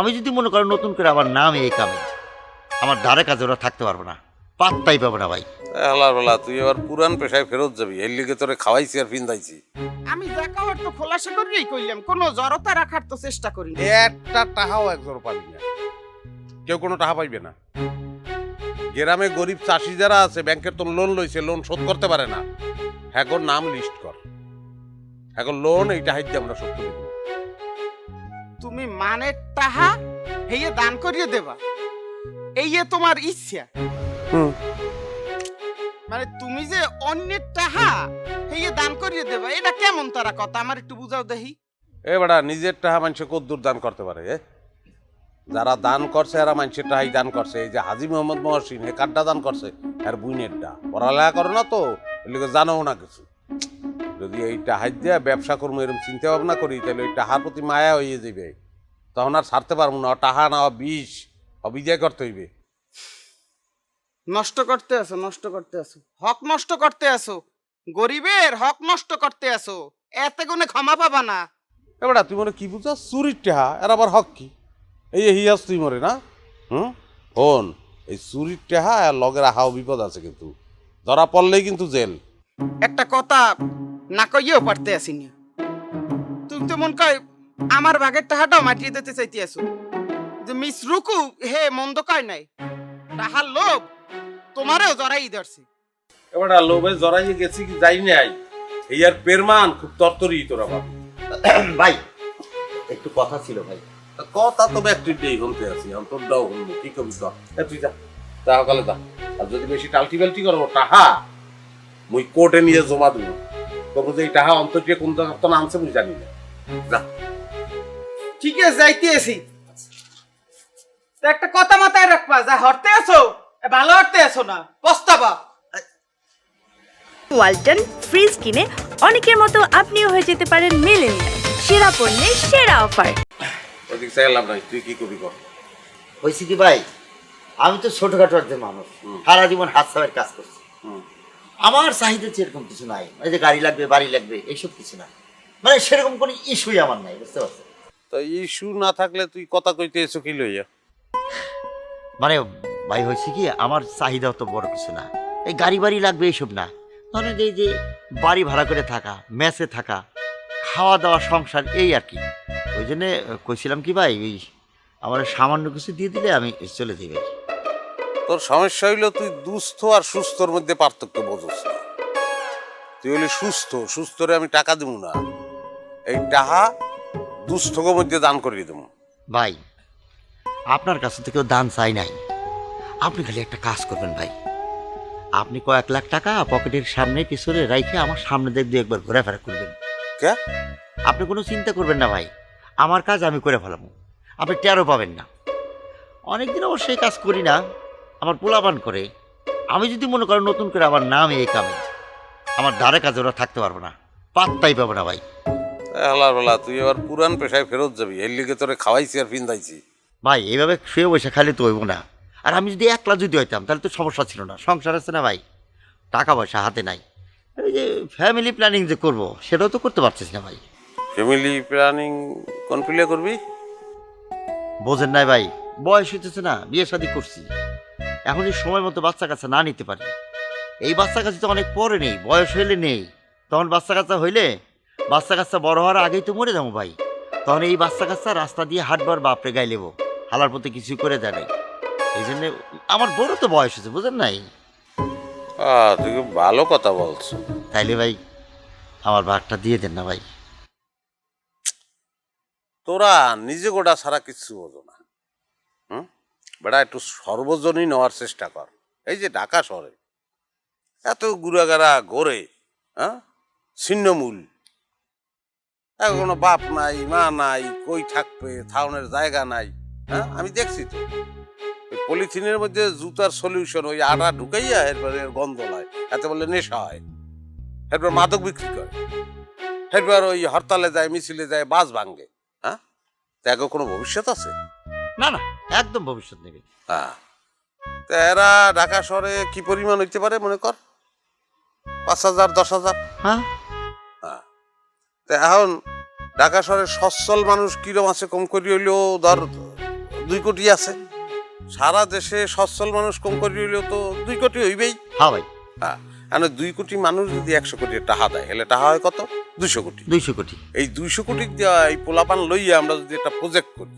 আমি যদি মনে করেন নতুন করে আমার নাম এই কামে, আমার ধারে কাজে ওরা থাকতে পারবো না, পাত্তাই পাবো না ভাই। আল্লাহর বেলা তুই এবার পুরান পেশায় ফেরত যাবি, এর লিগে তোরে খাওয়াইছি আর ফিন্দাইছি। আমি যা কাওয়ার তো খোলাসা করিই কইলাম, কোনো জড়তা রাখার তো চেষ্টা করি না। একটা টাকাও একজোর পাবি না, কেউ কোনো টাকা পাইবে না। গ্রামে গরিব চাষি যারা আছে ব্যাংকের তো লোন লইছে, লোন শোধ করতে পারে না, এখন নাম লিস্ট কর, এখন লোন এইটা হাইতে আমরা শোধ করে দেব। তুমি মানে টাহা হেয়ে দান করিয়ে দেবা, এই তোমার ইচ্ছা? মানে তুমি যে অন্যের টাহা হেয়ে দান করিয়ে দেবা, এটা কেমন তারা কথা, আমার একটু বুঝাও দেখি। এ বেটা, নিজের টাকা মানুষে কদ্দুর দান করতে পারে? যারা দান করছে এরা মানুষের টাকাই দান করছে। এই যে হাজী মোহাম্মদ মহসিন, হে কারটা দান করছে? আর বুইনেরটা। পড়ালেখা করো না তো, এগুলো জানো না কিছু। যদি এই টাহাই দিয়ে ব্যবসা করবো এরকম চিন্তা ভাবনা করি, তাহলে ওই টাহার প্রতি মায়া হয়ে যাবে, তখন আর ছাড়তে পারবো না। টাহা না বিষ অবিজয় করতে হইবে। নষ্ট করতে আসো, নষ্ট করতে আসো, হক নষ্ট করতে আসো, গরিবের হক নষ্ট করতে আসো, এতে গুণে ক্ষমা পাবা না। এবারে তুই মনে কি বুঝছ? চুরির টাহা এর আবার হক কি? এই হিয়াস তুই মরে না? হন, এই চুরির টাহা আর লগের আহাও বিপদ আছে, কিন্তু ধরা পড়লেই কিন্তু জেল। একটা কথা না কইয়েও পারতে আসি না, তুমি তো মন কয় আমার ভাগের টাহাটাও মাটিয়ে দিতে চাইতে আসো। যে মিস রুকু হে মন্দ কয় নাই, তাহার লোভ তোমারও জড়াই ধরছে। এবারে লোভে জড়াইয়ে গেছি কি যাই নাই, এই আর পেরমান খুব তরতরি তোরা বাবু। ভাই একটু কথা ছিল ভাই। কথা তো ব্যাকট্রিটেই হতে আছি, অন্তরটাও হলো কি কবি তো। তুই যা তাহলে যা, আর যদি বেশি টালটি বালটি করবো টাহা মুই কোর্টে নিয়ে জমা দেবো, তবু যে এই টাহা অন্তর্কে কোন তো আনছে মুই জানি না। যা। ঠিক আছে, যাইতে আসি। তা একটা কথা মাথায় রাখবা, যা হরতে আসো ভালো হরতে আসো না, পস্তাবা। ওয়ালটন ফ্রিজ কিনে অনেকের মতো আপনিও হয়ে যেতে পারেন মিলেনিয়াল। সেরা পণ্যের সেরা অফার। ওদিক চাইলাম নাই, তুই কি করবি কর। হয়েছে কি ভাই, আমি তো ছোটখাটো একজন মানুষ, সারা জীবন হাত সাহের কাজ করছি। আমার চাহিদা সেরকম কিছু নাই, এই যে গাড়ি লাগবে বাড়ি লাগবে এইসব কিছু নাই, মানে সেরকম কোনো ইস্যুই আমার নাই, বুঝতে পারছেন? তো ইস্যু না থাকলে তুই কথা কইতে এসো কি লইয়া? মানে ভাই হয়েছে কি, আমার চাহিদা তো বড় কিছু না, এই গাড়ি বাড়ি লাগবে এইসব না, ধরেন এই যে বাড়ি ভাড়া করে থাকা, মেসে থাকা, খাওয়া দাওয়া, সংসার, এই আর কি। ওই জন্যে কইছিলাম কি ভাই, ওই আমার সামান্য কিছু দিয়ে দিলে আমি চলে যাই ভাই। তোর সমস্যা হইলো তুই দুস্থ আর সুস্থর মধ্যে পার্থক্য বোঝস না। তুই হইলে সুস্থ, সুস্থরে আমি টাকা দেবো না, এই টাকা দুস্থকে মধ্যে দান করিয়ে দেবো। ভাই আপনার কাছে তো কেউ দান চাই নাই, আপনি খালি একটা কাজ করবেন ভাই, আপনি কয়েক লাখ টাকা পকেটের সামনে পিছনে রাইখে আমার সামনে দেখবে একবার ঘোরাফেরা করবেন। কে? আপনি কোনো চিন্তা করবেন না ভাই, আমার কাজ আমি করে ফেলাবো, আপনি টেরও পাবেন না। অনেকদিন অবশ্যই কাজ করি না, আমার পোলাপান করে। আমি যদি মনে করেন নতুন করে আমার নাম এই কামে, আমার ধারে কাজে ওরা থাকতে পারবো না, পাত্তাই পাবো না ভাই। আল্লাহর বেলা তুই এবার পুরান পেশায় ফেরত যাবি, এর লিগে তোরে খাওয়াইছি আর ফিন্দাইছি। ভাই এইভাবে শুয়ে বসে খালি তো হইব না, আর আমি যদি একলা যদি হইতাম তাহলে তো সমস্যা ছিল না, সংসার আছে না ভাই, টাকা পয়সা হাতে নাই, এই যে ফ্যামিলি প্ল্যানিং যে করবো সেটাও তো করতে পারছিস না ভাই। ফ্যামিলি প্ল্যানিং কোন পিলে করবি? বোঝেন নাই ভাই, বয়স হইতেছে না, বিয়ে শাদী করছি, এখন যদি সময় মতো বাচ্চা কাচ্চা না নিতে পারি, এই বাচ্চা কাচ্চা তো অনেক পরে নেই, বয়স হইলে নেই, তখন বাচ্চা কাচ্চা হইলে বাচ্চা কাচ্চা বড় হওয়ার আগেই তো মরে যাবো ভাই, তখন এই বাচ্চা কাচ্চা রাস্তা দিয়ে হাঁটবার বাপরে গাই লেবো, হালার প্রতি কিছুই করে দেয় নাই। এই জন্যে আমার বড় তো বয়স হয়েছে, বুঝেন নাই? তুই খুব ভালো কথা বলছো। তাইলে ভাই আমার ভাগটা দিয়ে দেন না ভাই। তোরা নিজে গোটা ছাড়া কিচ্ছু বোঝো না। বেটা একটু সর্বজনীন নেওয়ার চেষ্টা কর। এই যে ঢাকা শহরে এত গুড়াগাড়া ঘোরে, ছিন্নমূল, কোনো বাপ নাই মা নাই, কই থাকবে, থাউনের জায়গা নাই। আমি দেখছি তো পলিথিনের মধ্যে জুতার সলিউশন, ওই আটা ঢুকাইয়া এরপরে গন্ধ হয়, এতে বলে নেশা হয়, এরপর মাদক বিক্রি করে, এরপর ওই হরতালে যায়, মিছিলে যায়, বাস ভাঙ্গে। দেখো কোনো ভবিষ্যৎ আছে? না না, একদম ভবিষ্যৎ নেবে। তা এরা ঢাকা শহরে কি পরিমাণ হইতে পারে মনে কর? ৫,০০০, ১০,০০০। হ্যাঁ, তা এখন ঢাকা শহরে সচ্ছল মানুষ কিরম আছে কম করি হইলেও ধর 2 কোটি আছে, সারা দেশে সচ্ছল মানুষ কম করে হইলেও তো 2 কোটি হইবেই। হ্যাঁ ভাই, হ্যাঁ, মানে 2 কোটি মানুষ যদি 100 কোটি টাকা দেয়, হলে টাকা হয় কত? 200 কোটি। 200 কোটি। এই 200 কোটি দিয়া এই পোলাপান লইয়া আমরা যদি একটা প্রজেক্ট করি,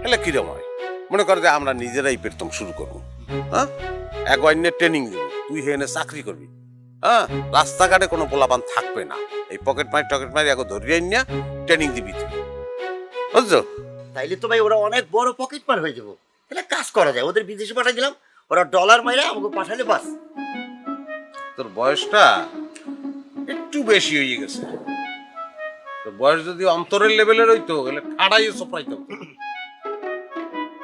হলে কিরম হয়? মনে করে যে আমরা নিজেরাই পেরতম শুরু করবো, হ্যাঁ, এক অন্যের ট্রেনিং দিব, তুই হেনে চাকরি করবি, হ্যাঁ, রাস্তাঘাটে কোনো পোলাপান থাকবে না, এই পকেট মারি আগে ধরিয়ে নিয়ে ট্রেনিং দিবি তুই, বুঝছো? তাইলে তো ভাই ওরা অনেক বড় পকেট মার হয়ে যাবো। তাহলে কাজ করা যায়, ওদের বিদেশে পাঠিয়ে দিলাম, ওরা ডলার মাইরা আমাকে পাঠালে বাস। তোর বয়সটা একটু বেশি হয়ে গেছে, তোর বয়স যদি অন্তরের লেভেলের হইতো গেলে ঠাড়াই চপড়াইতো।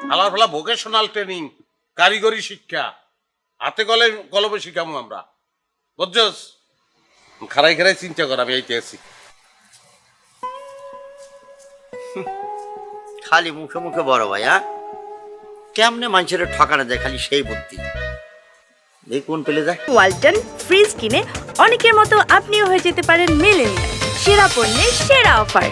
হালার ফালা ভোকেশনাল ট্রেনিং, কারিগরি শিক্ষা, হাতে কলমে শিখামু আমরা, বুঝছস? খারাই চিন্তা কর, আমি এইতে আছি। খালি মুখে মুখে বড় ভাই, হ্যাঁ, কেমনে মানুষের ঠকানো যায় খালি সেই বুদ্ধি, এই কোন পেলে যায়। ওয়ালটন ফ্রিজ কিনে অনেকের মতো আপনিও হয়ে যেতে পারেন মিলেনিয়াল। সেরা পণ্যের সেরা অফার।